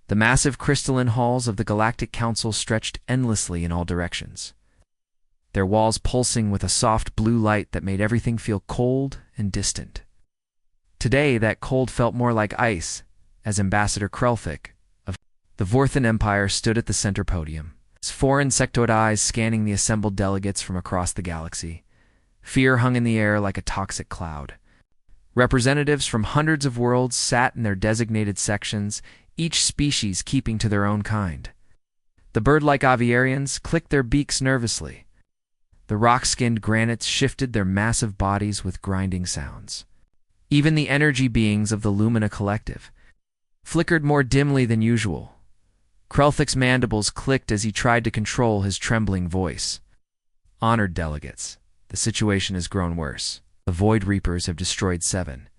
The massive crystalline halls of the Galactic Council stretched endlessly in all directions, their walls pulsing with a soft blue light that made everything feel cold and distant. Today, that cold felt more like ice, as Ambassador Krelthik of the Vorthan Empire stood at the center podium, his four insectoid eyes scanning the assembled delegates from across the galaxy. Fear hung in the air like a toxic cloud. Representatives from hundreds of worlds sat in their designated sections, each species keeping to their own kind. The bird-like aviarians clicked their beaks nervously. The rock-skinned granites shifted their massive bodies with grinding sounds. Even the energy beings of the Lumina Collective flickered more dimly than usual. Krelthik's mandibles clicked as he tried to control his trembling voice. Honored delegates, the situation has grown worse. The Void Reapers have destroyed 7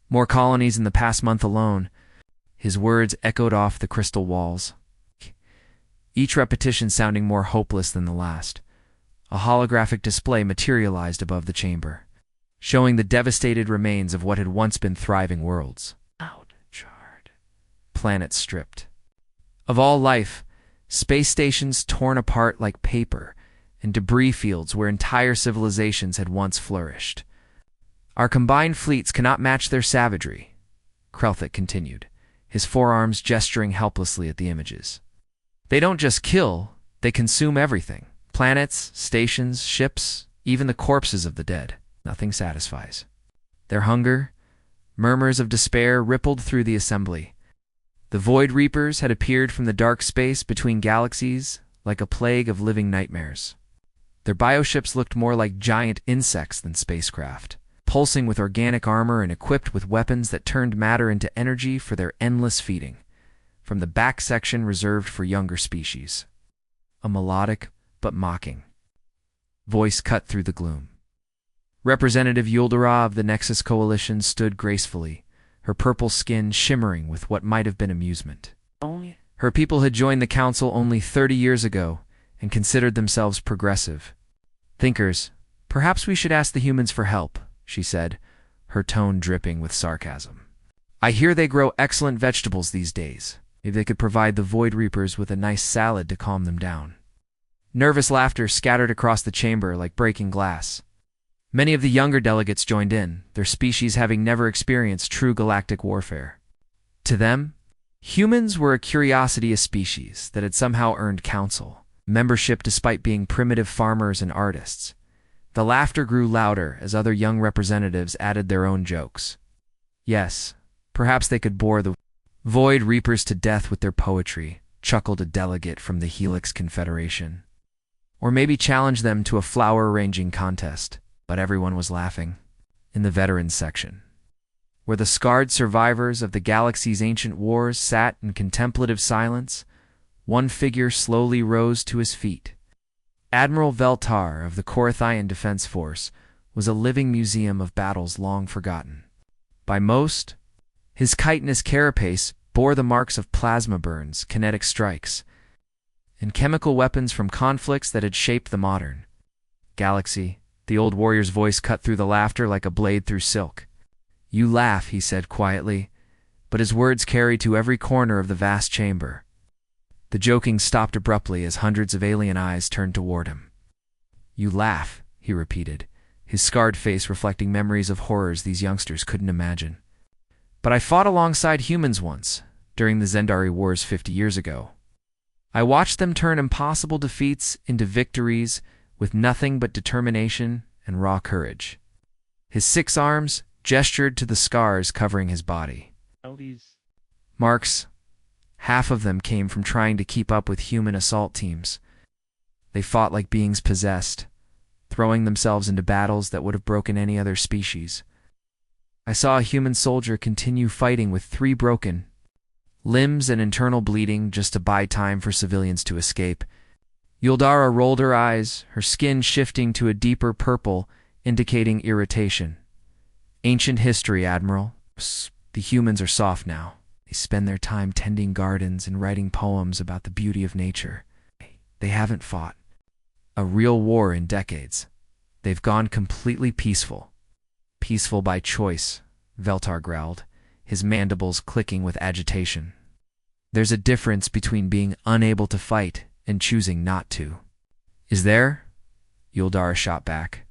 more colonies in the past month alone. His words echoed off the crystal walls, each repetition sounding more hopeless than the last. A holographic display materialized above the chamber, showing the devastated remains of what had once been thriving worlds. Charred. Planets stripped of all life, space stations torn apart like paper, and debris fields where entire civilizations had once flourished. Our combined fleets cannot match their savagery, Krelthik continued, his forearms gesturing helplessly at the images. They don't just kill, they consume everything. Planets, stations, ships, even the corpses of the dead. Nothing satisfies. Their hunger, murmurs of despair rippled through the assembly. The Void Reapers had appeared from the dark space between galaxies like a plague of living nightmares. Their bioships looked more like giant insects than spacecraft, pulsing with organic armor and equipped with weapons that turned matter into energy for their endless feeding, from the back section reserved for younger species. A melodic but mocking voice cut through the gloom. Representative Yuldara of the Nexus Coalition stood gracefully, her purple skin shimmering with what might have been amusement. Her people had joined the council only 30 years ago and considered themselves progressive. Thinkers, perhaps we should ask the humans for help, she said, her tone dripping with sarcasm. I hear they grow excellent vegetables these days. Maybe they could provide the Void Reapers with a nice salad to calm them down. Nervous laughter scattered across the chamber like breaking glass. Many of the younger delegates joined in, their species having never experienced true galactic warfare. To them, humans were a curiosity a species that had somehow earned council membership despite being primitive farmers and artists. The laughter grew louder as other young representatives added their own jokes. Yes, perhaps they could bore the Void Reapers to death with their poetry, chuckled a delegate from the Helix Confederation. Or maybe challenge them to a flower arranging contest. But everyone was laughing. In the veterans section, where the scarred survivors of the galaxy's ancient wars sat in contemplative silence, one figure slowly rose to his feet. Admiral Veltar of the Korathian Defense Force was a living museum of battles long forgotten. By most, his chitinous carapace bore the marks of plasma burns, kinetic strikes, and chemical weapons from conflicts that had shaped the modern galaxy. The old warrior's voice cut through the laughter like a blade through silk. You laugh, he said quietly, but his words carried to every corner of the vast chamber. The joking stopped abruptly as hundreds of alien eyes turned toward him. You laugh, he repeated, his scarred face reflecting memories of horrors these youngsters couldn't imagine. But I fought alongside humans once, during the Zendari Wars 50 years ago. I watched them turn impossible defeats into victories with nothing but determination and raw courage. His 6 arms gestured to the scars covering his body. Marks, half of them came from trying to keep up with human assault teams. They fought like beings possessed, throwing themselves into battles that would have broken any other species. I saw a human soldier continue fighting with 3 broken limbs and internal bleeding just to buy time for civilians to escape. Yuldara rolled her eyes, her skin shifting to a deeper purple, indicating irritation. Ancient history, Admiral. The humans are soft now. They spend their time tending gardens and writing poems about the beauty of nature. They haven't fought a real war in decades. They've gone completely peaceful. Peaceful by choice, Veltar growled, his mandibles clicking with agitation. There's a difference between being unable to fight and choosing not to. Is there? Yuldara shot back.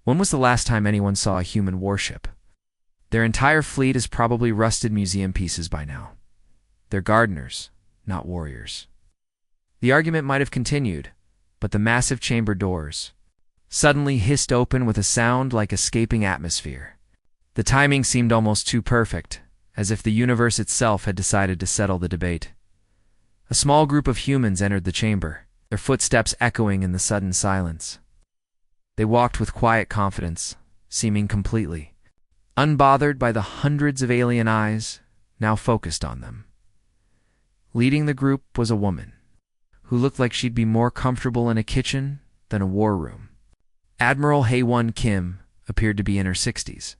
When was the last time anyone saw a human warship? Their entire fleet is probably rusted museum pieces by now. They're gardeners, not warriors. The argument might have continued, but the massive chamber doors suddenly hissed open with a sound like escaping atmosphere. The timing seemed almost too perfect, as if the universe itself had decided to settle the debate. A small group of humans entered the chamber, their footsteps echoing in the sudden silence. They walked with quiet confidence, seeming completely unbothered by the hundreds of alien eyes now focused on them. Leading the group was a woman, who looked like she'd be more comfortable in a kitchen than a war room. Admiral Haewon Kim appeared to be in her 60s.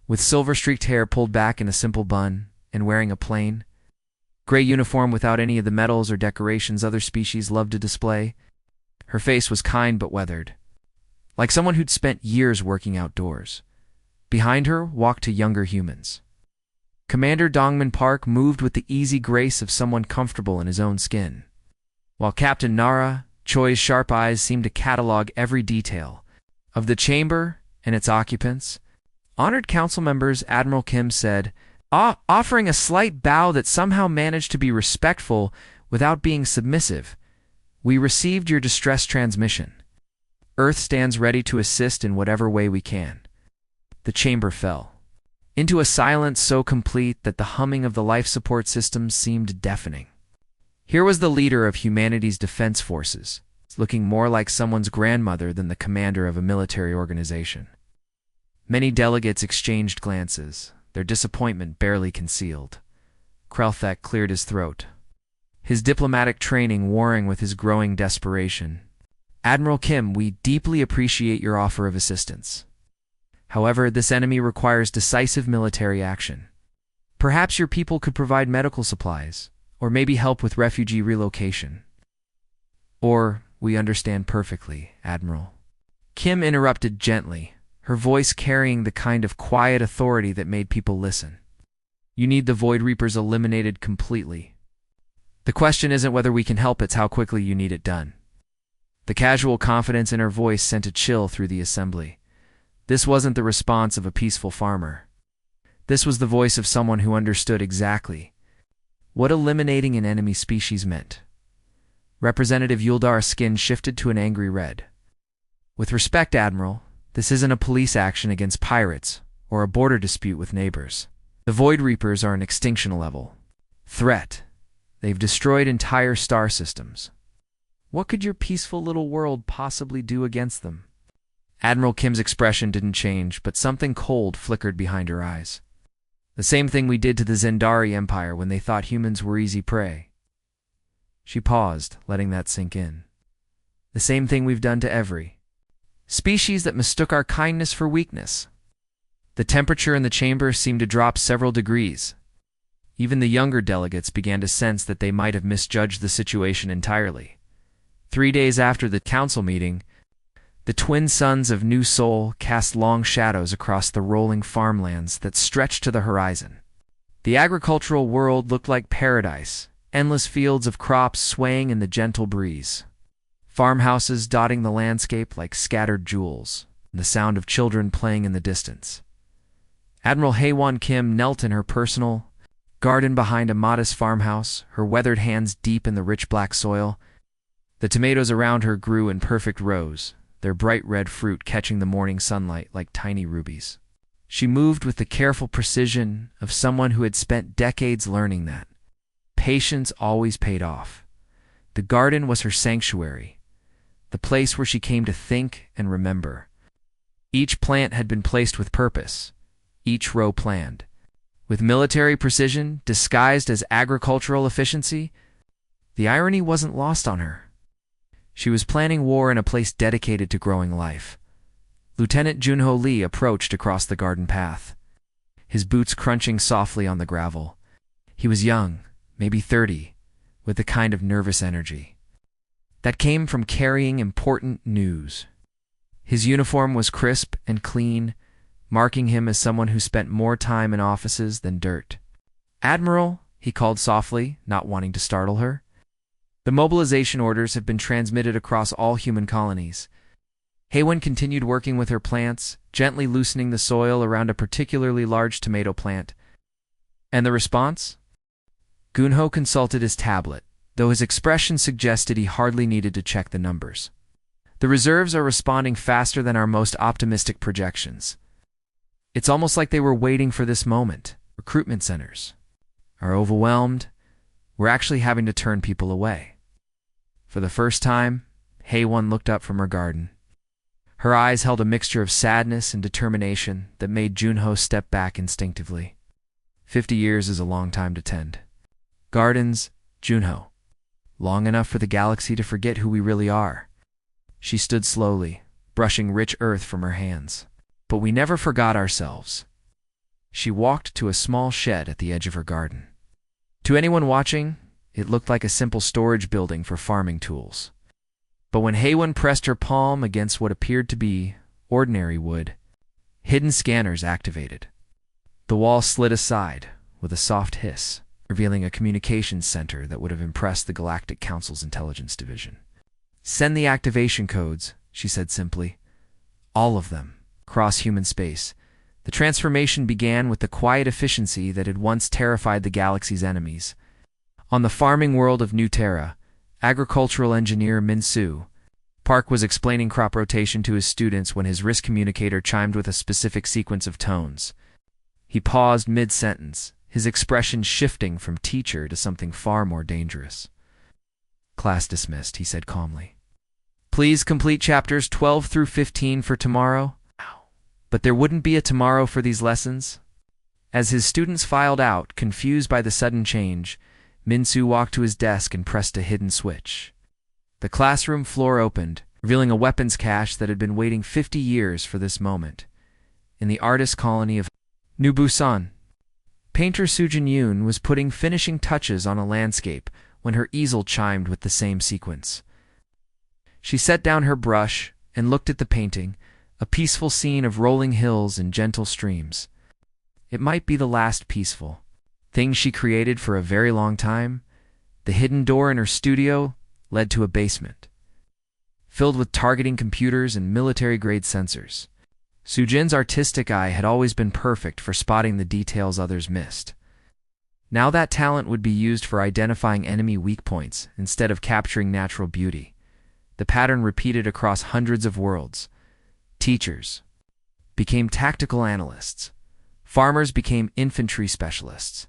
With silver-streaked hair pulled back in a simple bun and wearing a plain, gray uniform without any of the medals or decorations other species love to display, her face was kind but weathered, like someone who'd spent years working outdoors. Behind her walked two younger humans. Commander Dongman Park moved with the easy grace of someone comfortable in his own skin, while Captain Nara Choi's sharp eyes seemed to catalog every detail of the chamber and its occupants. Honored council members, Admiral Kim said, offering a slight bow that somehow managed to be respectful without being submissive. We received your distress transmission. Earth stands ready to assist in whatever way we can. The chamber fell into a silence so complete that the humming of the life support systems seemed deafening. Here was the leader of humanity's defense forces, looking more like someone's grandmother than the commander of a military organization. Many delegates exchanged glances, their disappointment barely concealed. Krelthek cleared his throat, his diplomatic training warring with his growing desperation. Admiral Kim, we deeply appreciate your offer of assistance. However, this enemy requires decisive military action. Perhaps your people could provide medical supplies, or maybe help with refugee relocation. We understand perfectly, Admiral. Kim interrupted gently, her voice carrying the kind of quiet authority that made people listen. You need the Void Reapers eliminated completely. The question isn't whether we can help, it's how quickly you need it done. The casual confidence in her voice sent a chill through the assembly. This wasn't the response of a peaceful farmer. This was the voice of someone who understood exactly what eliminating an enemy species meant. Representative Yuldara's skin shifted to an angry red. With respect, Admiral, this isn't a police action against pirates or a border dispute with neighbors. The Void Reapers are an extinction-level threat. They've destroyed entire star systems. What could your peaceful little world possibly do against them? Admiral Kim's expression didn't change, but something cold flickered behind her eyes. The same thing we did to the Zendari Empire when they thought humans were easy prey. She paused, letting that sink in. The same thing we've done to every species that mistook our kindness for weakness. The temperature in the chamber seemed to drop several degrees. Even the younger delegates began to sense that they might have misjudged the situation entirely. 3 days after the council meeting, the twin suns of New Sol cast long shadows across the rolling farmlands that stretched to the horizon. The agricultural world looked like paradise, endless fields of crops swaying in the gentle breeze, farmhouses dotting the landscape like scattered jewels, and the sound of children playing in the distance. Admiral Haewon Kim knelt in her personal garden behind a modest farmhouse, her weathered hands deep in the rich black soil. The tomatoes around her grew in perfect rows, their bright red fruit catching the morning sunlight like tiny rubies. She moved with the careful precision of someone who had spent decades learning that patience always paid off. The garden was her sanctuary, the place where she came to think and remember. Each plant had been placed with purpose, each row planned. With military precision disguised as agricultural efficiency, the irony wasn't lost on her. She was planning war in a place dedicated to growing life. Lieutenant Junho Lee approached across the garden path, his boots crunching softly on the gravel. He was young, maybe 30, with the kind of nervous energy that came from carrying important news. His uniform was crisp and clean, marking him as someone who spent more time in offices than dirt. Admiral, he called softly, not wanting to startle her. The mobilization orders have been transmitted across all human colonies. Heiwen continued working with her plants, gently loosening the soil around a particularly large tomato plant. And the response? Gunho consulted his tablet, though his expression suggested he hardly needed to check the numbers. The reserves are responding faster than our most optimistic projections. It's almost like they were waiting for this moment. Recruitment centers are overwhelmed. We're actually having to turn people away. For the first time, Heiwen looked up from her garden. Her eyes held a mixture of sadness and determination that made Junho step back instinctively. 50 years is a long time to tend gardens, Junho. Long enough for the galaxy to forget who we really are. She stood slowly, brushing rich earth from her hands. But we never forgot ourselves. She walked to a small shed at the edge of her garden. To anyone watching, it looked like a simple storage building for farming tools. But when Heiwen pressed her palm against what appeared to be ordinary wood, hidden scanners activated. The wall slid aside with a soft hiss, revealing a communications center that would have impressed the Galactic Council's intelligence division. "Send the activation codes," she said simply. "All of them, across human space." The transformation began with the quiet efficiency that had once terrified the galaxy's enemies. On the farming world of New Terra, agricultural engineer Min-Su Park was explaining crop rotation to his students when his wrist communicator chimed with a specific sequence of tones. He paused mid-sentence, his expression shifting from teacher to something far more dangerous. "Class dismissed," he said calmly. "Please complete chapters 12 through 15 for tomorrow." But there wouldn't be a tomorrow for these lessons. As his students filed out, confused by the sudden change, Min-Su walked to his desk and pressed a hidden switch. The classroom floor opened, revealing a weapons cache that had been waiting 50 years for this moment. In the artist colony of New Busan, painter Sujin Yoon was putting finishing touches on a landscape when her easel chimed with the same sequence. She set down her brush and looked at the painting, a peaceful scene of rolling hills and gentle streams. It might be the last peaceful thing she created for a very long time. The hidden door in her studio led to a basement, filled with targeting computers and military-grade sensors. Sujin's artistic eye had always been perfect for spotting the details others missed. Now that talent would be used for identifying enemy weak points instead of capturing natural beauty. The pattern repeated across hundreds of worlds. Teachers became tactical analysts. Farmers became infantry specialists.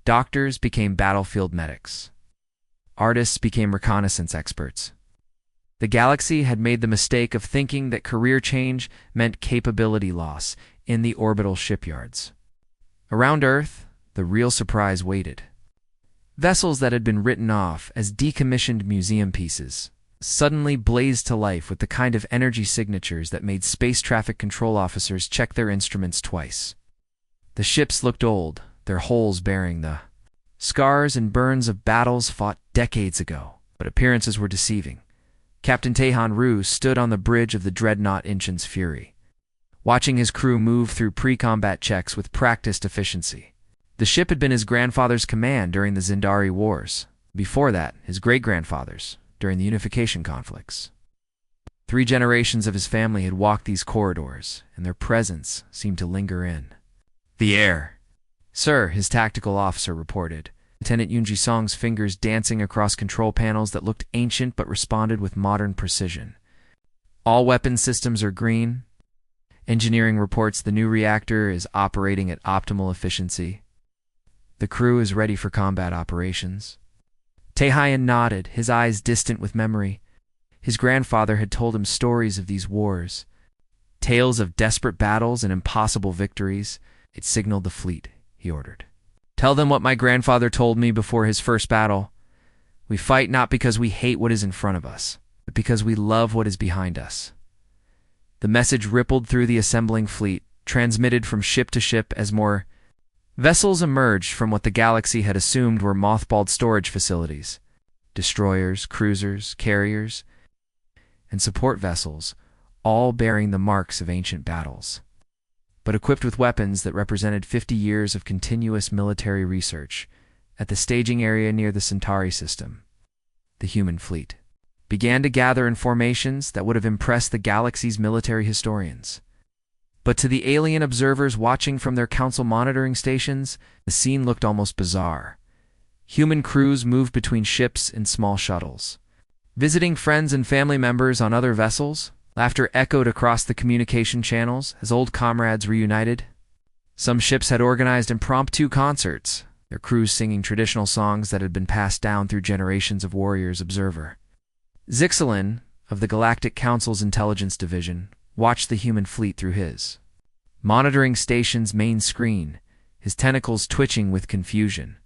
Doctors became battlefield medics. Artists became reconnaissance experts. The galaxy had made the mistake of thinking that career change meant capability loss in the orbital shipyards. Around Earth, the real surprise waited. Vessels that had been written off as decommissioned museum pieces suddenly blazed to life with the kind of energy signatures that made space traffic control officers check their instruments twice. The ships looked old, their hulls bearing the scars and burns of battles fought decades ago, but appearances were deceiving. Captain Taehan Ryu stood on the bridge of the dreadnought Inchin's Fury, watching his crew move through pre-combat checks with practiced efficiency. The ship had been his grandfather's command during the Zindari Wars. Before that, his great-grandfather's, during the unification conflicts. 3 generations of his family had walked these corridors, and their presence seemed to linger in the air. "Sir," his tactical officer reported, Lieutenant Yoon Ji-song's fingers dancing across control panels that looked ancient but responded with modern precision. "All weapon systems are green. Engineering reports the new reactor is operating at optimal efficiency. The crew is ready for combat operations." Taehyun nodded, his eyes distant with memory. His grandfather had told him stories of these wars, tales of desperate battles and impossible victories. It signaled the fleet, he ordered. "Tell them what my grandfather told me before his first battle. We fight not because we hate what is in front of us, but because we love what is behind us." The message rippled through the assembling fleet, transmitted from ship to ship as more vessels emerged from what the galaxy had assumed were mothballed storage facilities. Destroyers, cruisers, carriers, and support vessels, all bearing the marks of ancient battles, but equipped with weapons that represented 50 years of continuous military research. at the staging area near the Centauri system, the human fleet began to gather in formations that would have impressed the galaxy's military historians. But to the alien observers watching from their council monitoring stations, the scene looked almost bizarre. Human crews moved between ships in small shuttles, visiting friends and family members on other vessels. Laughter echoed across the communication channels as old comrades reunited. Some ships had organized impromptu concerts, their crews singing traditional songs that had been passed down through generations of warriors. Observer Zixilin, of the Galactic Council's Intelligence Division, watched the human fleet through his monitoring station's main screen, his tentacles twitching with confusion.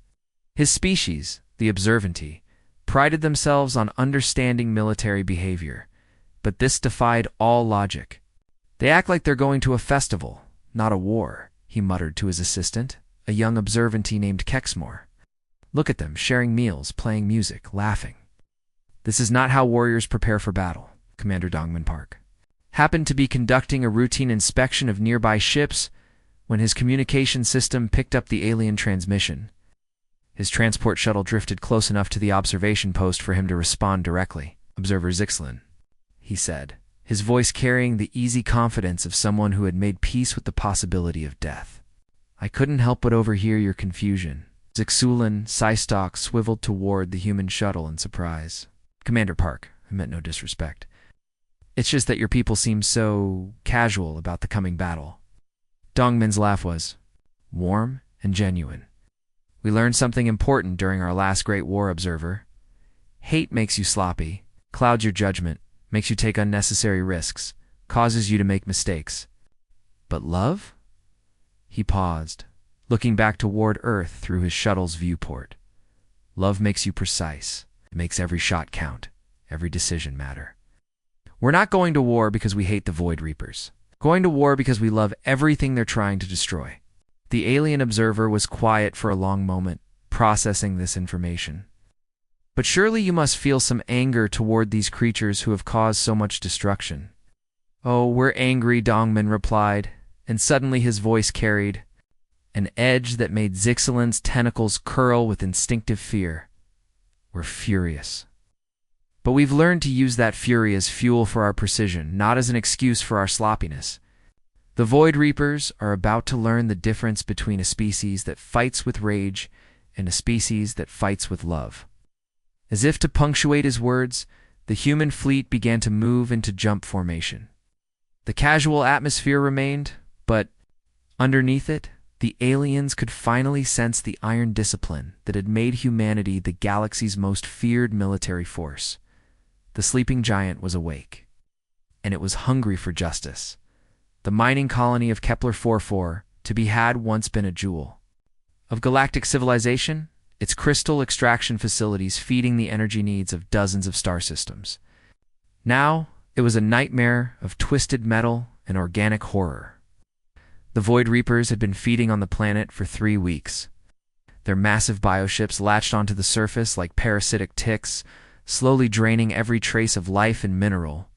His species, the Observanty, prided themselves on understanding military behavior, but this defied all logic. "They act like they're going to a festival, not a war," he muttered to his assistant, a young Observanty named Kexmore. "Look at them, sharing meals, playing music, laughing." "This is not how warriors prepare for battle," Commander Dongman Park happened to be conducting a routine inspection of nearby ships when his communication system picked up the alien transmission. His transport shuttle drifted close enough to the observation post for him to respond directly. "Observer Zixlin," he said, his voice carrying the easy confidence of someone who had made peace with the possibility of death. "I couldn't help but overhear your confusion." Zixulin Psystock swiveled toward the human shuttle in surprise. "Commander Park, I meant no disrespect. It's just that your people seem so casual about the coming battle." Dongman's laugh was warm and genuine. "We learned something important during our last great war, Observer. Hate makes you sloppy, clouds your judgment, makes you take unnecessary risks, causes you to make mistakes. But love?" He paused, looking back toward Earth through his shuttle's viewport. "Love makes you precise. It makes every shot count, every decision matter. We're not going to war because we hate the Void Reapers. Going to war because we love everything they're trying to destroy." The alien observer was quiet for a long moment, processing this information. "But surely you must feel some anger toward these creatures who have caused so much destruction." "Oh, we're angry," Dongman replied, and suddenly his voice carried an edge that made Zixilin's tentacles curl with instinctive fear. "We're furious. But we've learned to use that fury as fuel for our precision, not as an excuse for our sloppiness. The Void Reapers are about to learn the difference between a species that fights with rage and a species that fights with love." As if to punctuate his words, the human fleet began to move into jump formation. The casual atmosphere remained, but underneath it, the aliens could finally sense the iron discipline that had made humanity the galaxy's most feared military force. The sleeping giant was awake, and it was hungry for justice. The mining colony of Kepler-44, to be had once been a jewel of galactic civilization, its crystal extraction facilities feeding the energy needs of dozens of star systems. Now, it was a nightmare of twisted metal and organic horror. The Void Reapers had been feeding on the planet for 3 weeks. Their massive bioships latched onto the surface like parasitic ticks, slowly draining every trace of life and mineral.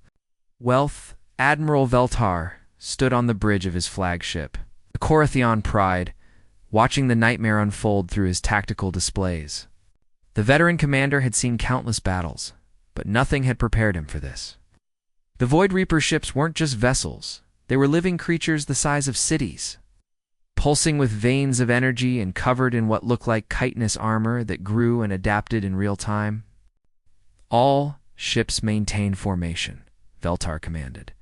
Admiral Veltar stood on the bridge of his flagship, the Corathion Pride, watching the nightmare unfold through his tactical displays. The veteran commander had seen countless battles, but nothing had prepared him for this. The Void Reaper ships weren't just vessels. They were living creatures the size of cities, pulsing with veins of energy and covered in what looked like chitinous armor that grew and adapted in real time. "All ships maintain formation," Veltar commanded,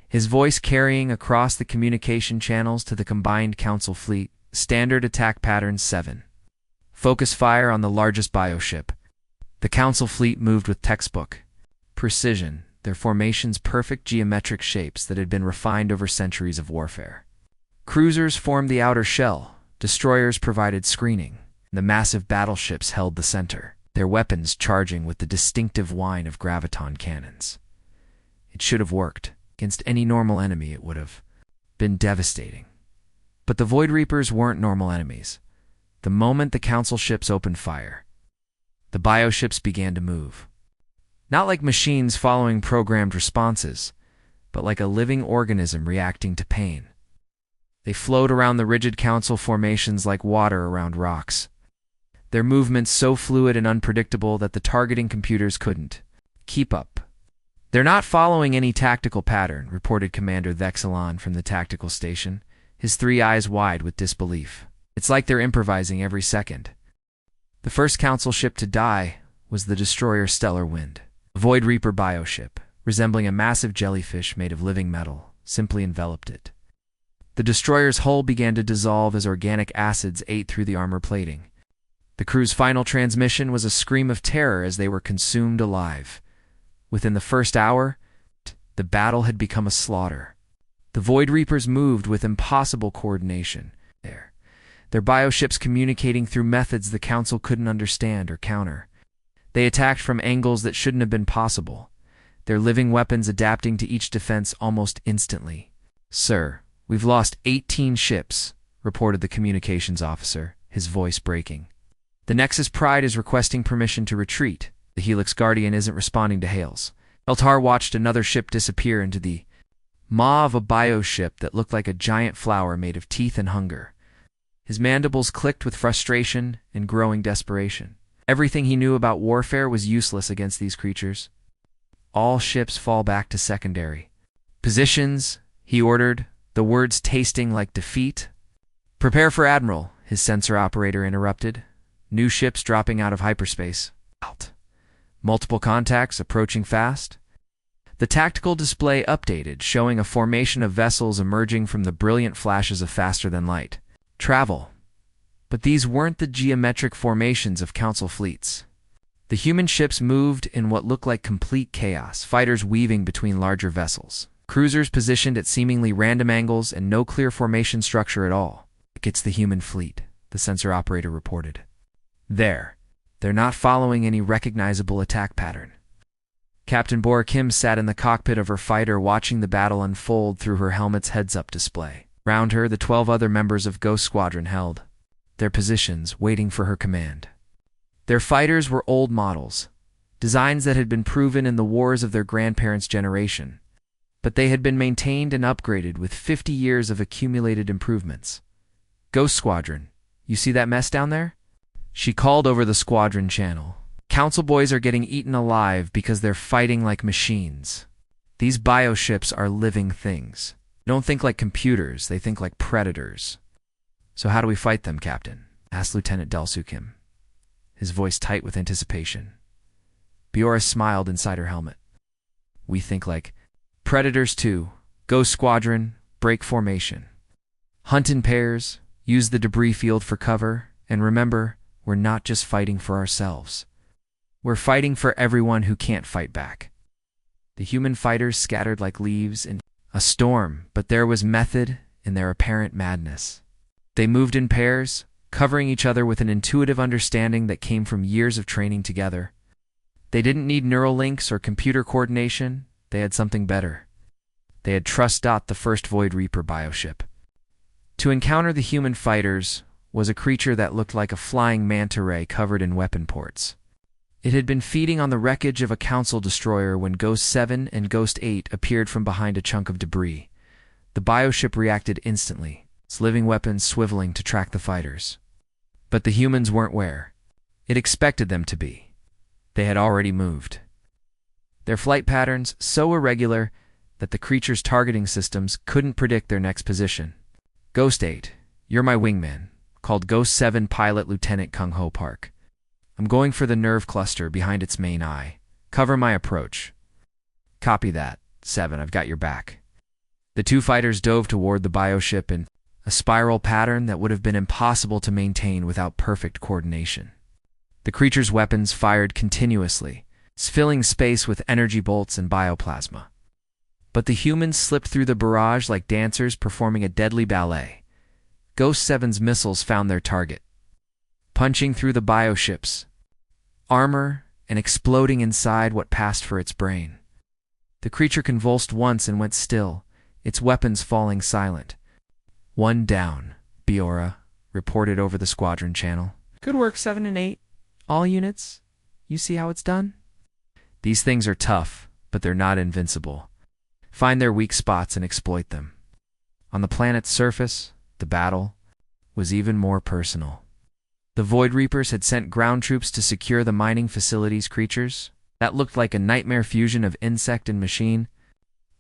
his voice carrying across the communication channels to the combined Council fleet. "Standard attack pattern 7. Focus fire on the largest bioship." The Council fleet moved with textbook precision, their formations perfect geometric shapes that had been refined over centuries of warfare. Cruisers formed the outer shell, destroyers provided screening, and the massive battleships held the center, their weapons charging with the distinctive whine of graviton cannons. It should have worked. Against any normal enemy, it would have been devastating. But the Void Reapers weren't normal enemies. The moment the Council ships opened fire, the bioships began to move. Not like machines following programmed responses, but like a living organism reacting to pain. They flowed around the rigid Council formations like water around rocks. their movements so fluid and unpredictable that the targeting computers couldn't keep up. "They're not following any tactical pattern," reported Commander Vexilon from the tactical station, his three eyes wide with disbelief. "It's like they're improvising every second." The first Council ship to die was the destroyer Stellar Wind, a Void Reaper bioship, resembling a massive jellyfish made of living metal, simply enveloped it. The destroyer's hull began to dissolve as organic acids ate through the armor plating. The crew's final transmission was a scream of terror as they were consumed alive. Within the first hour, the battle had become a slaughter. The Void Reapers moved with impossible coordination. Their bioships communicating through methods the Council couldn't understand or counter. They attacked from angles that shouldn't have been possible, their living weapons adapting to each defense almost instantly. "Sir, we've lost 18 ships," reported the communications officer, his voice breaking. "The Nexus Pride is requesting permission to retreat. The Helix Guardian isn't responding to hails." Eltar watched another ship disappear into the maw of a bioship that looked like a giant flower made of teeth and hunger. His mandibles clicked with frustration and growing desperation. Everything he knew about warfare was useless against these creatures. "All ships fall back to secondary positions," he ordered, the words tasting like defeat. "Prepare for Admiral," his sensor operator interrupted. "New ships dropping out of hyperspace. Out. Multiple contacts approaching fast." The tactical display updated, showing a formation of vessels emerging from the brilliant flashes of faster-than-light travel. But these weren't the geometric formations of Council fleets. The human ships moved in what looked like complete chaos, fighters weaving between larger vessels, cruisers positioned at seemingly random angles, and no clear formation structure at all. "It's the human fleet," the sensor operator reported. They're not following any recognizable attack pattern." Captain Borakim sat in the cockpit of her fighter watching the battle unfold through her helmet's heads-up display. Round her, the 12 other members of Ghost Squadron held their positions, waiting for her command. Their fighters were old models, designs that had been proven in the wars of their grandparents' generation, but they had been maintained and upgraded with 50 years of accumulated improvements. "Ghost Squadron, you see that mess down there?" she called over the squadron channel. "Council boys are getting eaten alive because they're fighting like machines. These bioships are living things. They don't think like computers, they think like predators." "So how do we fight them, Captain?" asked Lieutenant Delsukim, his voice tight with anticipation. Biora smiled inside her helmet. "We think like predators too. Ghost Squadron, break formation. Hunt in pairs, use the debris field for cover, and remember, we're not just fighting for ourselves. We're fighting for everyone who can't fight back." The human fighters scattered like leaves in a storm, but there was method in their apparent madness. They moved in pairs, covering each other with an intuitive understanding that came from years of training together. They didn't need neural links or computer coordination, they had something better. They had Trust. The first Void Reaper bioship. To encounter the human fighters was a creature that looked like a flying manta ray covered in weapon ports. It had been feeding on the wreckage of a Council destroyer when Ghost 7 and Ghost 8 appeared from behind a chunk of debris. The bioship reacted instantly, its living weapons swiveling to track the fighters. But the humans weren't where it expected them to be. They had already moved. Their flight patterns so irregular that the creature's targeting systems couldn't predict their next position. "Ghost 8, you're my wingman," called Ghost 7 pilot Lieutenant Kung Ho Park. "I'm going for the nerve cluster behind its main eye. Cover my approach." "Copy that, 7, I've got your back." The two fighters dove toward the bioship in a spiral pattern that would have been impossible to maintain without perfect coordination. The creature's weapons fired continuously, filling space with energy bolts and bioplasma. But the humans slipped through the barrage like dancers performing a deadly ballet. Ghost 7's missiles found their target, punching through the bioship's armor and exploding inside what passed for its brain. The creature convulsed once and went still, its weapons falling silent. "One down," Biora reported over the squadron channel. "Good work, 7 and 8. All units, you see how it's done?" "These things are tough, but they're not invincible. Find their weak spots and exploit them." On the planet's surface, the battle was even more personal. The Void Reapers had sent ground troops to secure the mining facility's creatures. That looked like a nightmare fusion of insect and machine.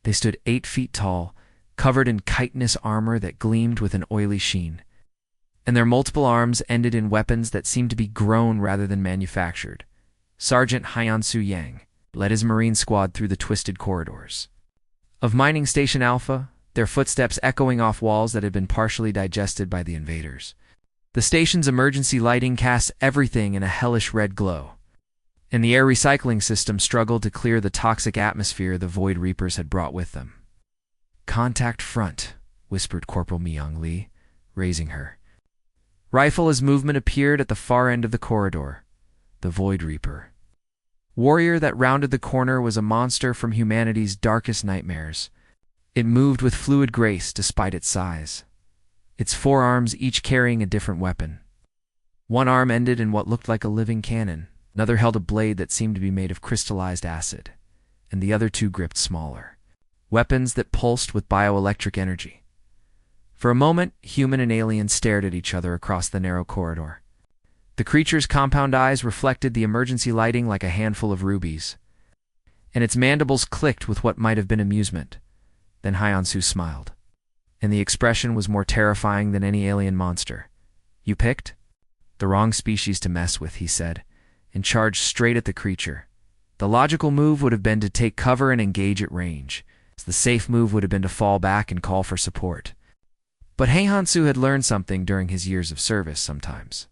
They stood 8 feet tall, covered in chitinous armor that gleamed with an oily sheen. And their multiple arms ended in weapons that seemed to be grown rather than manufactured. Sergeant Hyansu Yang led his Marine squad through the twisted corridors of Mining Station Alpha, their footsteps echoing off walls that had been partially digested by the invaders. The station's emergency lighting cast everything in a hellish red glow, and the air recycling system struggled to clear the toxic atmosphere the Void Reapers had brought with them. "Contact front," whispered Corporal Myung Lee, raising her rifle as movement appeared at the far end of the corridor. The Void Reaper warrior that rounded the corner was a monster from humanity's darkest nightmares. It moved with fluid grace despite its size, its 4 arms each carrying a different weapon. One arm ended in what looked like a living cannon, another held a blade that seemed to be made of crystallized acid, and the other 2 gripped smaller weapons that pulsed with bioelectric energy. For a moment, human and alien stared at each other across the narrow corridor. The creature's compound eyes reflected the emergency lighting like a handful of rubies, and its mandibles clicked with what might have been amusement. Then Hyansu smiled, and the expression was more terrifying than any alien monster. "You picked the wrong species to mess with," he said, and charged straight at the creature. The logical move would have been to take cover and engage at range. The safe move would have been to fall back and call for support. But Hyansu had learned something during his years of service sometimes.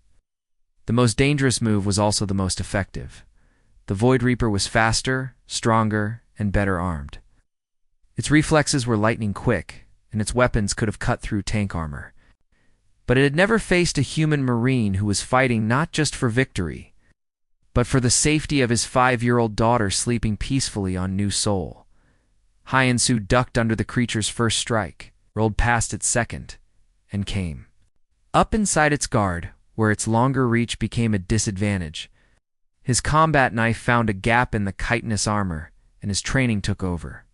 The most dangerous move was also the most effective. The Void Reaper was faster, stronger, and better armed. Its reflexes were lightning quick, and its weapons could have cut through tank armor. But it had never faced a human Marine who was fighting not just for victory, but for the safety of his 5-year-old daughter sleeping peacefully on New Sol. Hyansu ducked under the creature's first strike, rolled past its second, and came up inside its guard, where its longer reach became a disadvantage. His combat knife found a gap in the chitinous armor, and his training took over.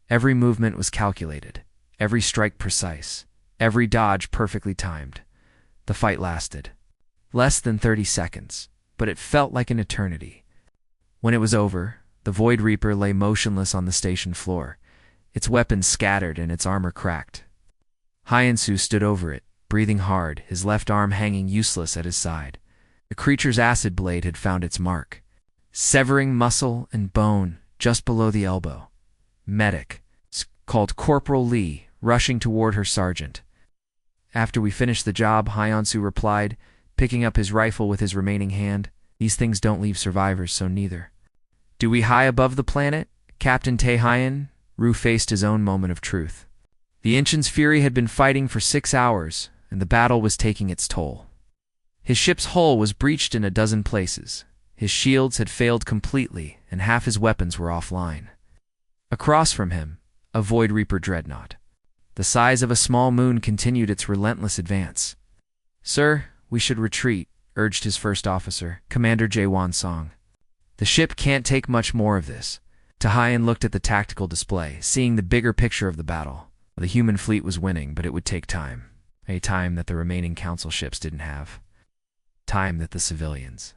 Every movement was calculated, every strike precise, every dodge perfectly timed. The fight lasted less than 30 seconds, but it felt like an eternity. When it was over, the Void Reaper lay motionless on the station floor, its weapons scattered and its armor cracked. Hyansu stood over it, breathing hard, his left arm hanging useless at his side. The creature's acid blade had found its mark, severing muscle and bone just below the elbow. "Medic," called Corporal Lee, rushing toward her sergeant. "After we finish the job," Hyansu replied, picking up his rifle with his remaining hand. "These things don't leave survivors, so neither do we." High above the planet, Captain Tae-Hyan Rue faced his own moment of truth. The Ancient's fury had been fighting for 6 hours, and the battle was taking its toll. His ship's hull was breached in a dozen places. His shields had failed completely, and half his weapons were offline. Across from him, a Void Reaper dreadnought, the size of a small moon, continued its relentless advance. "Sir, we should retreat," urged his first officer, Commander Jae-won Song. "The ship can't take much more of this." Tae-Hyan looked at the tactical display, seeing the bigger picture of the battle. The human fleet was winning, but it would take time. A time that the remaining Council ships didn't have. Time that the civilians,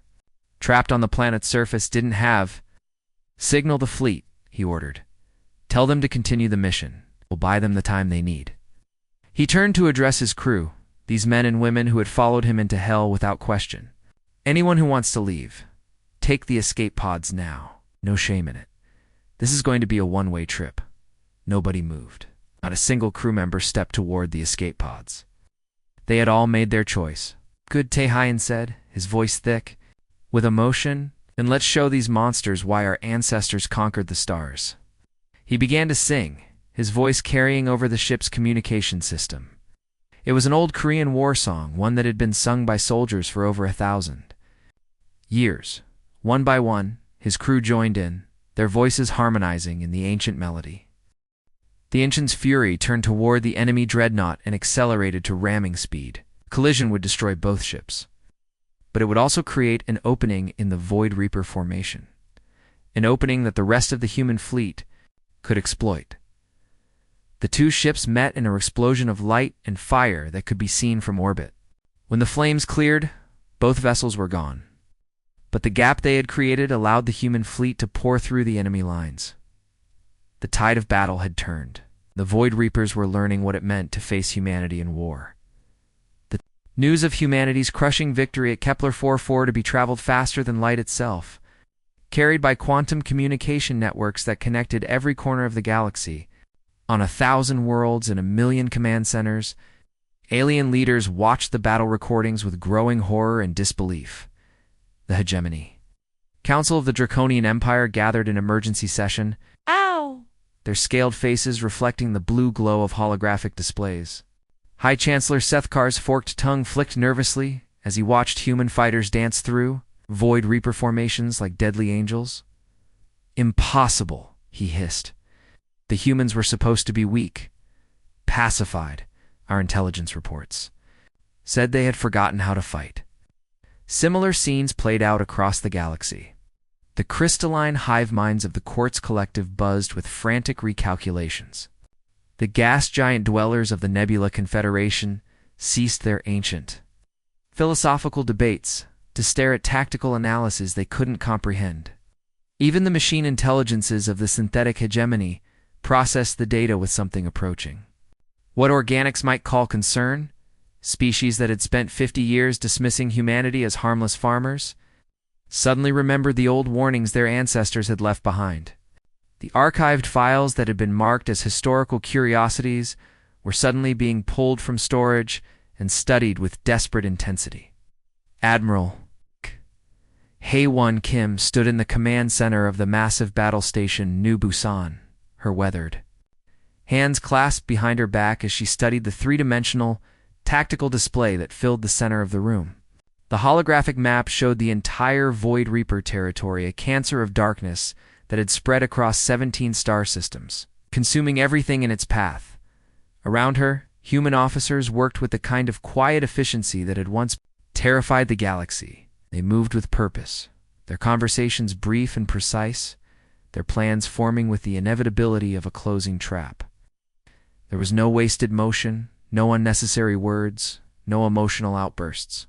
trapped on the planet's surface, didn't have. "Signal the fleet," he ordered. "Tell them to continue the mission. We'll buy them the time they need." He turned to address his crew, these men and women who had followed him into hell without question. "Anyone who wants to leave, take the escape pods now. No shame in it. This is going to be a one-way trip." Nobody moved. Not a single crew member stepped toward the escape pods. They had all made their choice. "Good," Tae-Hyan said, his voice thick with emotion. "Then let's show these monsters why our ancestors conquered the stars." He began to sing, his voice carrying over the ship's communication system. It was an old Korean war song, one that had been sung by soldiers for over 1,000 years. One by one, his crew joined in, their voices harmonizing in the ancient melody. The Ancient's fury turned toward the enemy dreadnought and accelerated to ramming speed. Collision would destroy both ships, but it would also create an opening in the Void Reaper formation, an opening that the rest of the human fleet could exploit. The two ships met in an explosion of light and fire that could be seen from orbit. When the flames cleared, Both vessels were gone. But the gap they had created allowed the human fleet to pour through the enemy lines. The tide of battle had turned. The Void Reapers were learning what it meant to face humanity in war. The news of humanity's crushing victory at Kepler 4.4 to be traveled faster than light itself, carried by quantum communication networks that connected every corner of the galaxy. On 1,000 worlds and 1,000,000 command centers, alien leaders watched the battle recordings with growing horror and disbelief. The Hegemony Council of the Draconian Empire gathered in emergency session, their scaled faces reflecting the blue glow of holographic displays. High Chancellor Sethkar's forked tongue flicked nervously as he watched human fighters dance through Void Reaper formations like deadly angels. Impossible, he hissed. The humans were supposed to be weak, pacified, our intelligence reports said they had forgotten how to fight. Similar scenes played out across the galaxy. The crystalline hive minds of the Quartz Collective buzzed with frantic recalculations. The gas giant dwellers of the Nebula Confederation ceased their ancient philosophical debates to stare at tactical analyses they couldn't comprehend. Even the machine intelligences of the synthetic hegemony processed the data with something approaching what organics might call concern. Species that had spent 50 years dismissing humanity as harmless farmers suddenly remembered the old warnings their ancestors had left behind. The archived files that had been marked as historical curiosities were suddenly being pulled from storage and studied with desperate intensity. Admiral Hae-Won Kim stood in the command center of the massive battle station New Busan, her weathered hands clasped behind her back as she studied the three-dimensional, tactical display that filled the center of the room. The holographic map showed the entire Void Reaper territory, a cancer of darkness that had spread across 17 star systems, consuming everything in its path. Around her, human officers worked with the kind of quiet efficiency that had once terrified the galaxy. They moved with purpose, their conversations brief and precise, their plans forming with the inevitability of a closing trap. There was no wasted motion, no unnecessary words, no emotional outbursts.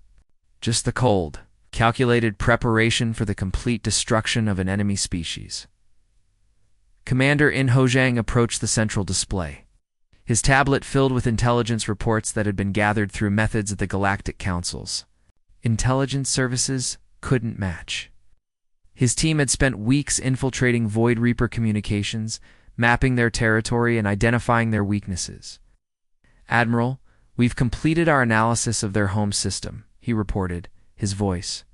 Just the cold, calculated preparation for the complete destruction of an enemy species. Commander In Ho-Jang approached the central display, his tablet filled with intelligence reports that had been gathered through methods of the Galactic Councils. Intelligence services couldn't match. His team had spent weeks infiltrating Void Reaper communications, mapping their territory and identifying their weaknesses. Admiral, we've completed our analysis of their home system, he reported, his voice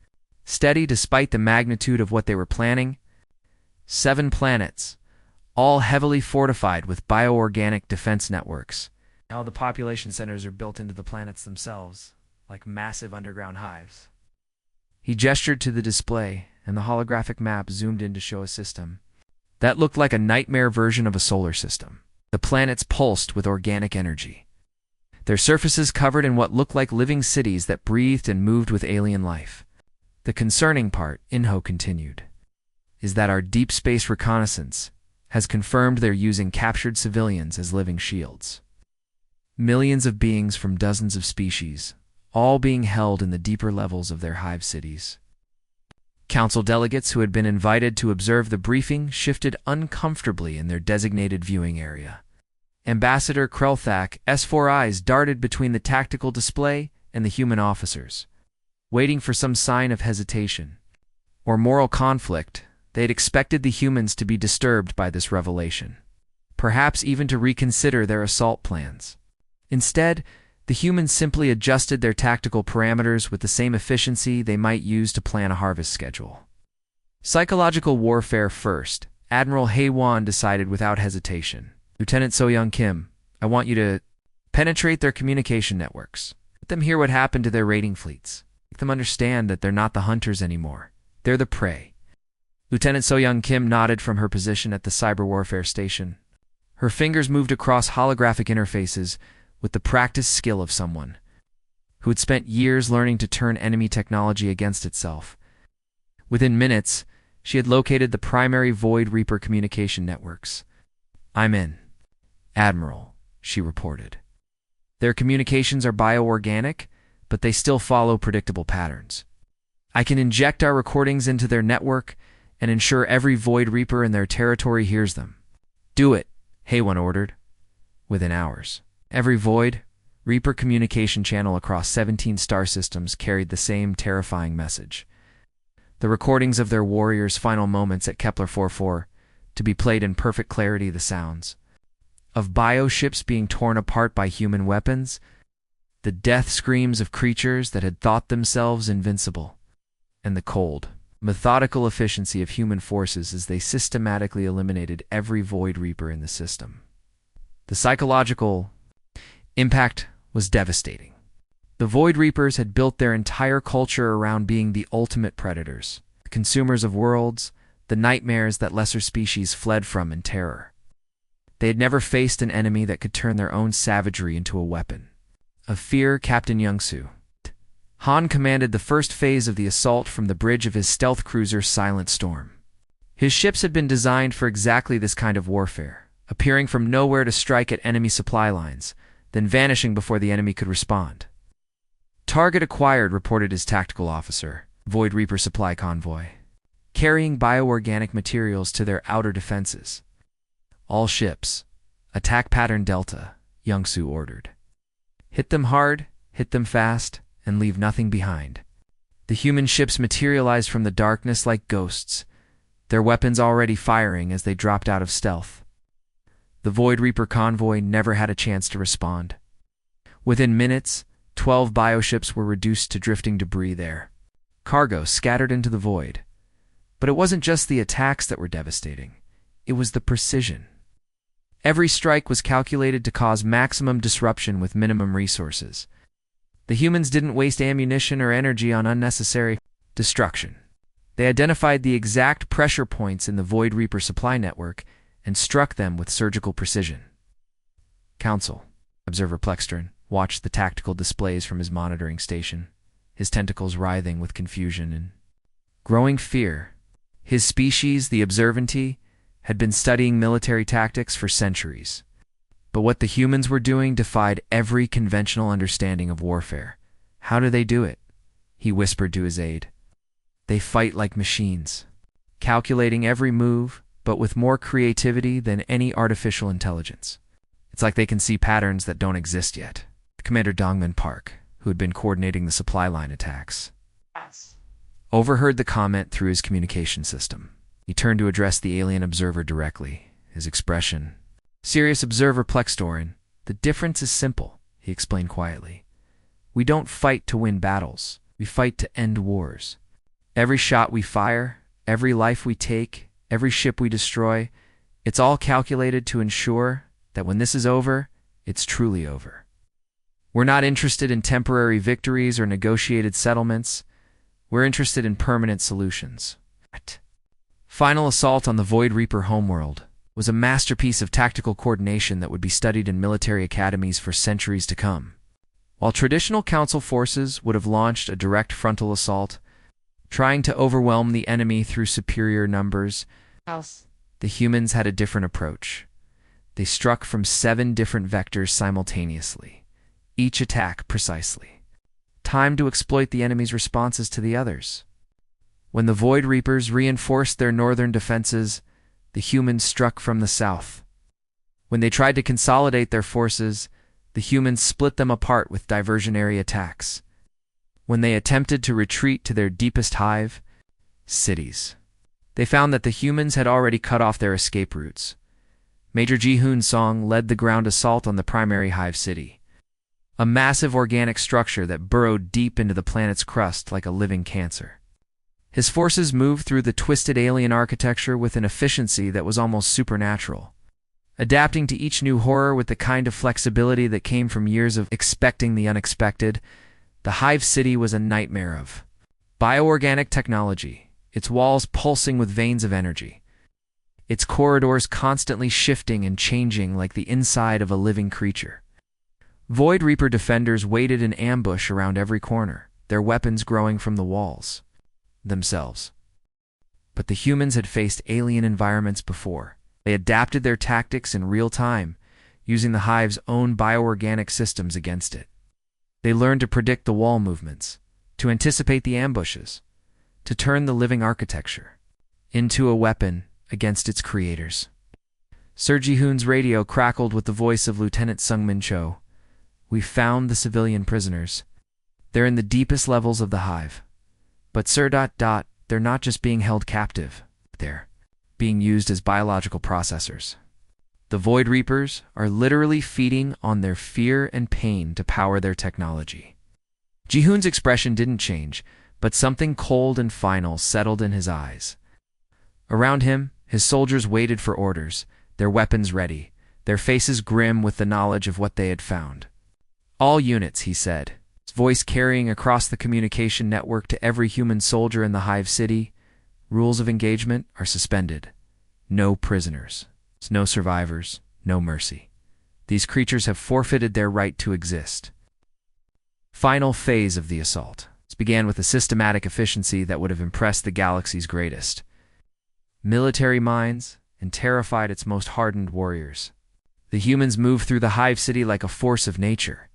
steady despite the magnitude of what they were planning. 7 planets, all heavily fortified with bioorganic defense networks. Now the population centers are built into the planets themselves, like massive underground hives. He gestured to the display, and the holographic map zoomed in to show a system that looked like a nightmare version of a solar system. The planets pulsed with organic energy, their surfaces covered in what looked like living cities that breathed and moved with alien life. The concerning part, Inho continued, is that our deep space reconnaissance has confirmed they're using captured civilians as living shields. Millions of beings from dozens of species, all being held in the deeper levels of their hive cities. Council delegates who had been invited to observe the briefing shifted uncomfortably in their designated viewing area. Ambassador Krelthak's 4 eyes darted between the tactical display and the human officers, waiting for some sign of hesitation or moral conflict. They had expected the humans to be disturbed by this revelation, perhaps even to reconsider their assault plans. Instead, the humans simply adjusted their tactical parameters with the same efficiency they might use to plan a harvest schedule. Psychological warfare first, Admiral Hae-Won decided without hesitation. Lieutenant So-Young Kim, I want you to penetrate their communication networks. Let them hear what happened to their raiding fleets. Make them understand that they're not the hunters anymore. They're the prey. Lieutenant So-Young Kim nodded from her position at the cyber warfare station. Her fingers moved across holographic interfaces with the practiced skill of someone who had spent years learning to turn enemy technology against itself. Within minutes, she had located the primary Void Reaper communication networks. I'm in, Admiral, she reported. Their communications are bioorganic, but they still follow predictable patterns. I can inject our recordings into their network and ensure every Void Reaper in their territory hears them. Do it, Hay1 ordered. Within hours, every Void Reaper communication channel across 17 star systems carried the same terrifying message. The recordings of their warriors' final moments at Kepler 44, to be played in perfect clarity, the sounds of bioships being torn apart by human weapons, the death screams of creatures that had thought themselves invincible, and the cold, methodical efficiency of human forces as they systematically eliminated every Void Reaper in the system. The psychological impact was devastating. The Void Reapers had built their entire culture around being the ultimate predators, the consumers of worlds, the nightmares that lesser species fled from in terror. They had never faced an enemy that could turn their own savagery into a weapon. Of fear, Captain Youngsu Han commanded the first phase of the assault from the bridge of his stealth cruiser Silent Storm. His ships had been designed for exactly this kind of warfare, appearing from nowhere to strike at enemy supply lines, then vanishing before the enemy could respond. Target acquired, reported his tactical officer, Void Reaper supply convoy, carrying bioorganic materials to their outer defenses. All ships, attack pattern Delta, Youngsu ordered. Hit them hard, hit them fast, and leave nothing behind. The human ships materialized from the darkness like ghosts, their weapons already firing as they dropped out of stealth. The Void Reaper convoy never had a chance to respond. Within minutes, 12 bioships were reduced to drifting debris there, cargo scattered into the void. But it wasn't just the attacks that were devastating. It was the precision. Every strike was calculated to cause maximum disruption with minimum resources. The humans didn't waste ammunition or energy on unnecessary destruction. They identified the exact pressure points in the Void Reaper supply network and struck them with surgical precision. Council, Observer Plextron, watched the tactical displays from his monitoring station, his tentacles writhing with confusion and growing fear. His species, the Observanty, had been studying military tactics for centuries. But what the humans were doing defied every conventional understanding of warfare. How do they do it? He whispered to his aide. They fight like machines, calculating every move, but with more creativity than any artificial intelligence. It's like they can see patterns that don't exist yet. Commander Dongman Park, who had been coordinating the supply line attacks, overheard the comment through his communication system. He turned to address the alien observer directly, his expression serious. Observer Plexdoran, the difference is simple, he explained quietly. We don't fight to win battles. We fight to end wars. Every shot we fire, every life we take, every ship we destroy, it's all calculated to ensure that when this is over, it's truly over. We're not interested in temporary victories or negotiated settlements. We're interested in permanent solutions. Final assault on the Void Reaper homeworld was a masterpiece of tactical coordination that would be studied in military academies for centuries to come. While traditional Council forces would have launched a direct frontal assault, trying to overwhelm the enemy through superior numbers, the humans had a different approach. They struck from 7 different vectors simultaneously, each attack precisely, timed to exploit the enemy's responses to the others. When the Void Reapers reinforced their northern defenses, the humans struck from the south. When they tried to consolidate their forces, the humans split them apart with diversionary attacks. When they attempted to retreat to their deepest hive, cities, they found that the humans had already cut off their escape routes. Major Ji-hoon Song led the ground assault on the primary hive city, a massive organic structure that burrowed deep into the planet's crust like a living cancer. His forces moved through the twisted alien architecture with an efficiency that was almost supernatural, adapting to each new horror with the kind of flexibility that came from years of expecting the unexpected. The hive city was a nightmare of bioorganic technology, its walls pulsing with veins of energy, its corridors constantly shifting and changing like the inside of a living creature. Void Reaper defenders waited in ambush around every corner, their weapons growing from the walls themselves. But the humans had faced alien environments before. They adapted their tactics in real time, using the hive's own bioorganic systems against it. They learned to predict the wall movements, to anticipate the ambushes, to turn the living architecture into a weapon against its creators. Sir Ji-hoon's radio crackled with the voice of Lieutenant Sungmin Cho. "We found the civilian prisoners. They're in the deepest levels of the hive. But Sir... they're not just being held captive. They're being used as biological processors. The Void Reapers are literally feeding on their fear and pain to power their technology." Ji-hoon's expression didn't change, but something cold and final settled in his eyes. Around him, his soldiers waited for orders, their weapons ready, their faces grim with the knowledge of what they had found. "All units," he said, his voice carrying across the communication network to every human soldier in the Hive City, "rules of engagement are suspended. No prisoners. No survivors. No mercy. These creatures have forfeited their right to exist." Final phase of the assault. This began with a systematic efficiency that would have impressed the galaxy's greatest military minds and terrified its most hardened warriors. The humans moved through the Hive City like a force of nature,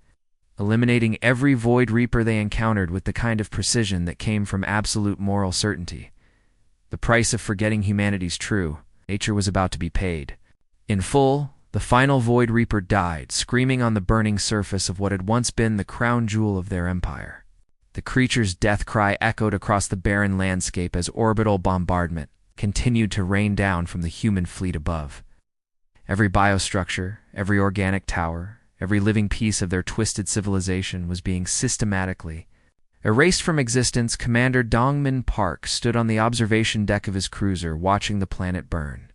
eliminating every Void Reaper they encountered with the kind of precision that came from absolute moral certainty. The price of forgetting humanity's true nature was about to be paid. In full, the final Void Reaper died, screaming on the burning surface of what had once been the crown jewel of their empire. The creature's death cry echoed across the barren landscape as orbital bombardment continued to rain down from the human fleet above. Every biostructure, every organic tower, every living piece of their twisted civilization was being systematically erased from existence. Commander Dongmin Park stood on the observation deck of his cruiser, watching the planet burn.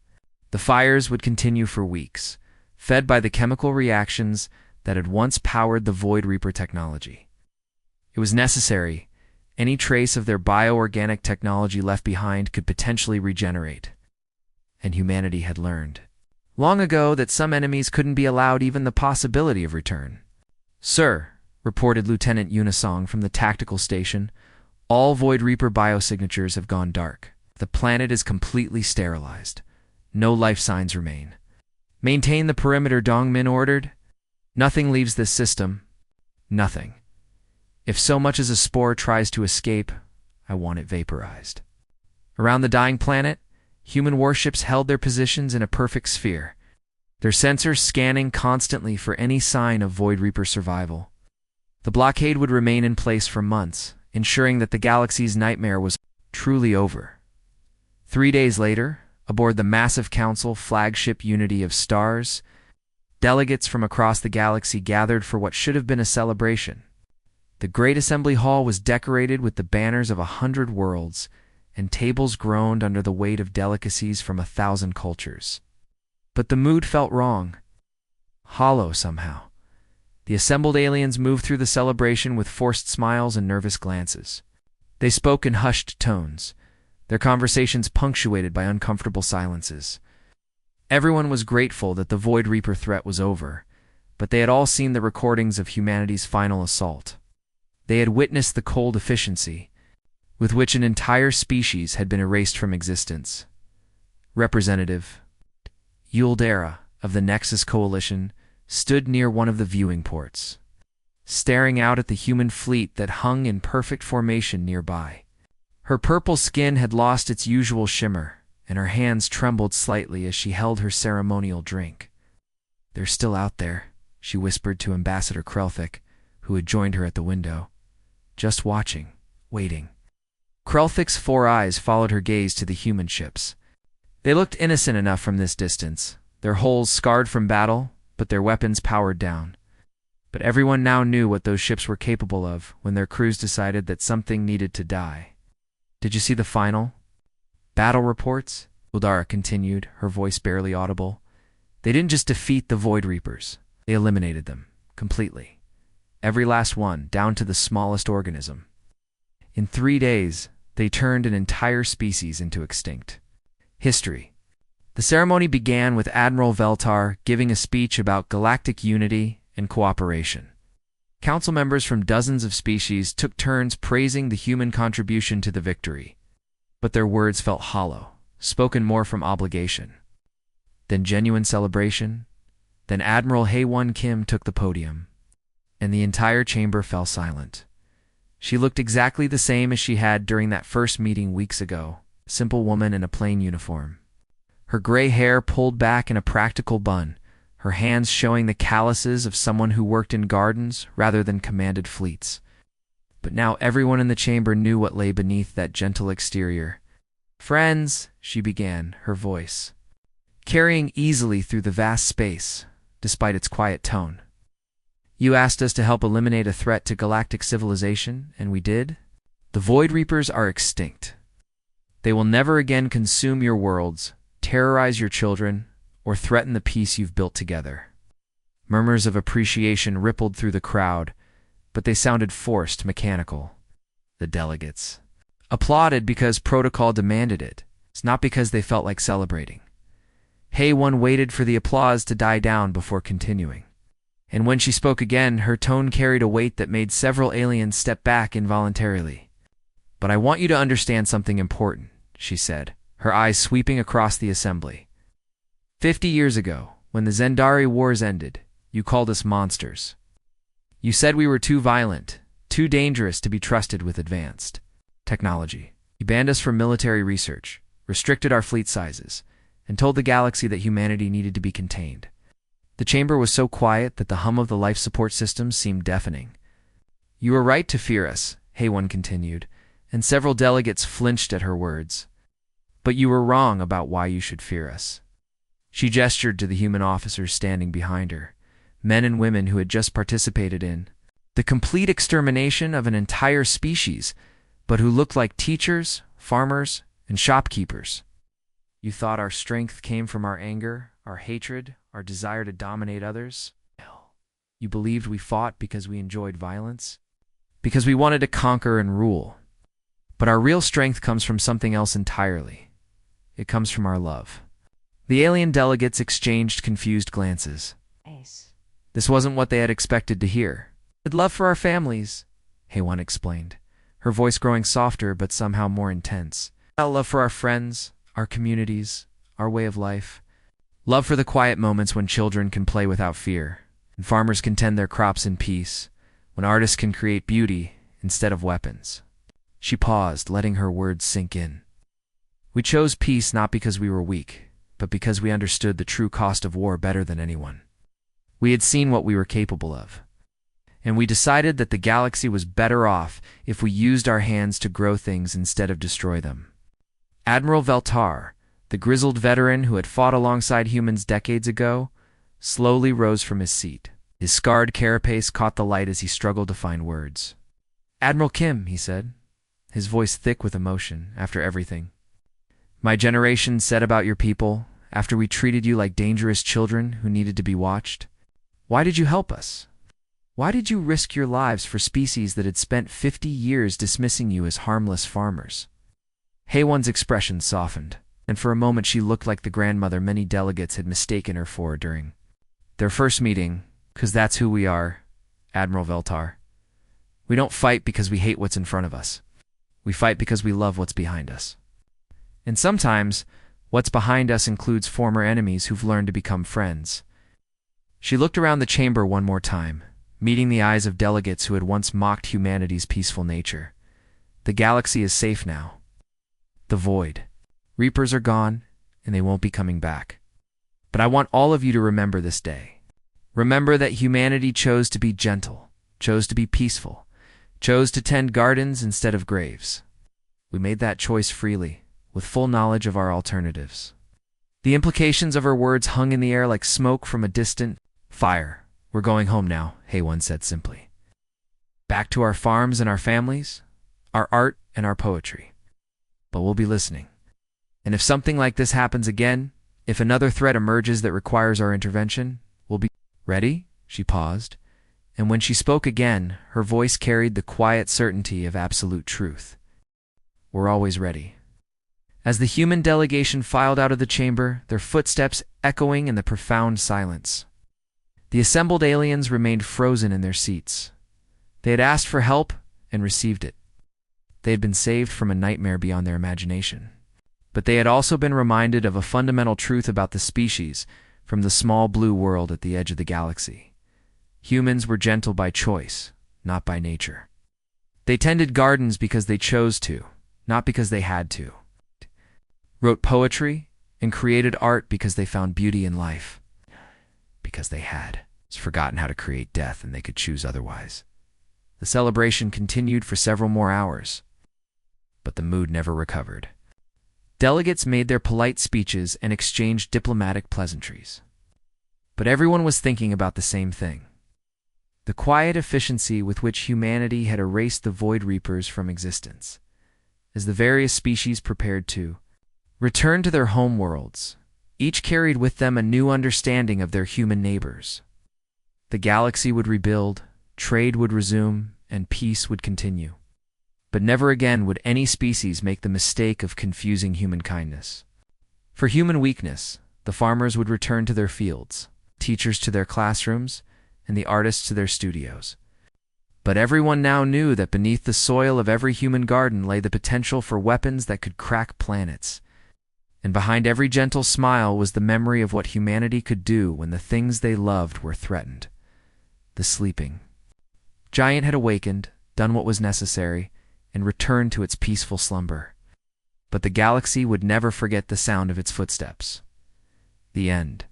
The fires would continue for weeks, fed by the chemical reactions that had once powered the Void Reaper technology. It was necessary. Any trace of their bioorganic technology left behind could potentially regenerate. And humanity had learned long ago that some enemies couldn't be allowed even the possibility of return. "Sir," reported Lieutenant Unisong from the tactical station, "all Void Reaper biosignatures have gone dark. The planet is completely sterilized. No life signs remain. Maintain the perimeter," Dongmin ordered. "Nothing leaves this system. Nothing. If so much as a spore tries to escape, I want it vaporized." Around the dying planet, human warships held their positions in a perfect sphere, their sensors scanning constantly for any sign of Void Reaper survival. The blockade would remain in place for months, ensuring that the galaxy's nightmare was truly over. 3 days later, aboard the massive Council flagship Unity of Stars, delegates from across the galaxy gathered for what should have been a celebration. The Great Assembly Hall was decorated with the banners of 100 worlds, and tables groaned under the weight of delicacies from 1,000 cultures. But the mood felt wrong, hollow somehow. The assembled aliens moved through the celebration with forced smiles and nervous glances. They spoke in hushed tones, their conversations punctuated by uncomfortable silences. Everyone was grateful that the Void Reaper threat was over, but they had all seen the recordings of humanity's final assault. They had witnessed the cold efficiency with which an entire species had been erased from existence. Representative Yuldera of the Nexus Coalition stood near one of the viewing ports, staring out at the human fleet that hung in perfect formation nearby. Her purple skin had lost its usual shimmer, and her hands trembled slightly as she held her ceremonial drink. "They're still out there," she whispered to Ambassador Krelthik, who had joined her at the window. "Just watching, waiting." Krelthik's 4 eyes followed her gaze to the human ships. They looked innocent enough from this distance, their hulls scarred from battle, but their weapons powered down. But everyone now knew what those ships were capable of when their crews decided that something needed to die. "Did you see the final battle reports?" Uldara continued, her voice barely audible. "They didn't just defeat the Void Reapers, they eliminated them completely. Every last one, down to the smallest organism. In 3 days, they turned an entire species into extinct." History. The ceremony began with Admiral Veltar giving a speech about galactic unity and cooperation. Council members from dozens of species took turns praising the human contribution to the victory, but their words felt hollow, spoken more from obligation than genuine celebration. Then Admiral Haewon Kim took the podium. and the entire chamber fell silent. She looked exactly the same as she had during that first meeting weeks ago, a simple woman in a plain uniform. Her gray hair pulled back in a practical bun, her hands showing the calluses of someone who worked in gardens rather than commanded fleets. But now everyone in the chamber knew what lay beneath that gentle exterior. "Friends," she began, her voice carrying easily through the vast space, despite its quiet tone. "You asked us to help eliminate a threat to galactic civilization, and we did. The Void Reapers are extinct. They will never again consume your worlds, terrorize your children, or threaten the peace you've built together." Murmurs of appreciation rippled through the crowd, but they sounded forced, mechanical. The delegates applauded because protocol demanded it. It's not because they felt like celebrating. HFY waited for the applause to die down before continuing. And when she spoke again, her tone carried a weight that made several aliens step back involuntarily. "But I want you to understand something important," she said, her eyes sweeping across the assembly. 50 years ago, when the Zendari Wars ended, you called us monsters. You said we were too violent, too dangerous to be trusted with advanced technology. You banned us from military research, restricted our fleet sizes, and told the galaxy that humanity needed to be contained. The chamber was so quiet that the hum of the life support systems seemed deafening. "You were right to fear us," HFY continued, and several delegates flinched at her words. "But you were wrong about why you should fear us." She gestured to the human officers standing behind her, men and women who had just participated in the complete extermination of an entire species, but who looked like teachers, farmers, and shopkeepers. "You thought our strength came from our anger, our hatred, our desire to dominate others? You believed we fought because we enjoyed violence? Because we wanted to conquer and rule. But our real strength comes from something else entirely. It comes from our love." The alien delegates exchanged confused glances. This wasn't what they had expected to hear. "I'd love for our families," HFY explained, her voice growing softer but somehow more intense. "Love for our friends, our communities, our way of life. Love for the quiet moments when children can play without fear, and farmers can tend their crops in peace, when artists can create beauty instead of weapons." She paused, letting her words sink in. "We chose peace not because we were weak, but because we understood the true cost of war better than anyone. We had seen what we were capable of, and we decided that the galaxy was better off if we used our hands to grow things instead of destroy them." Admiral Veltar, the grizzled veteran who had fought alongside humans decades ago, slowly rose from his seat. His scarred carapace caught the light as he struggled to find words. "Admiral Kim," he said, his voice thick with emotion, "after everything my generation said about your people, after we treated you like dangerous children who needed to be watched, why did you help us? Why did you risk your lives for species that had spent 50 years dismissing you as harmless farmers?" HFY's expression softened, and for a moment she looked like the grandmother many delegates had mistaken her for during their first meeting. "'Cause that's who we are, Admiral Veltar. We don't fight because we hate what's in front of us. We fight because we love what's behind us. And sometimes, what's behind us includes former enemies who've learned to become friends." She looked around the chamber one more time, meeting the eyes of delegates who had once mocked humanity's peaceful nature. "The galaxy is safe now. The Void Reapers are gone, and they won't be coming back. But I want all of you to remember this day. Remember that humanity chose to be gentle, chose to be peaceful, chose to tend gardens instead of graves. We made that choice freely, with full knowledge of our alternatives." The implications of her words hung in the air like smoke from a distant fire. "We're going home now," HFY said simply. "Back to our farms and our families, our art and our poetry. But we'll be listening. And if something like this happens again, if another threat emerges that requires our intervention, we'll be ready." She paused, and when she spoke again, her voice carried the quiet certainty of absolute truth. "We're always ready." As the human delegation filed out of the chamber, their footsteps echoing in the profound silence, the assembled aliens remained frozen in their seats. They had asked for help and received it. They had been saved from a nightmare beyond their imagination. But they had also been reminded of a fundamental truth about the species from the small blue world at the edge of the galaxy. Humans were gentle by choice, not by nature. They tended gardens because they chose to, not because they had to. Wrote poetry and created art because they found beauty in life. Because they had forgotten how to create death and they could choose otherwise. The celebration continued for several more hours, but the mood never recovered. Delegates made their polite speeches and exchanged diplomatic pleasantries. But everyone was thinking about the same thing: the quiet efficiency with which humanity had erased the Void Reapers from existence. As the various species prepared to return to their homeworlds, each carried with them a new understanding of their human neighbors. The galaxy would rebuild, trade would resume, and peace would continue. But never again would any species make the mistake of confusing human kindness for human weakness. The farmers would return to their fields, teachers to their classrooms, and the artists to their studios. But everyone now knew that beneath the soil of every human garden lay the potential for weapons that could crack planets. And behind every gentle smile was the memory of what humanity could do when the things they loved were threatened. The sleeping giant had awakened, done what was necessary, and returned to its peaceful slumber. But the galaxy would never forget the sound of its footsteps. The end.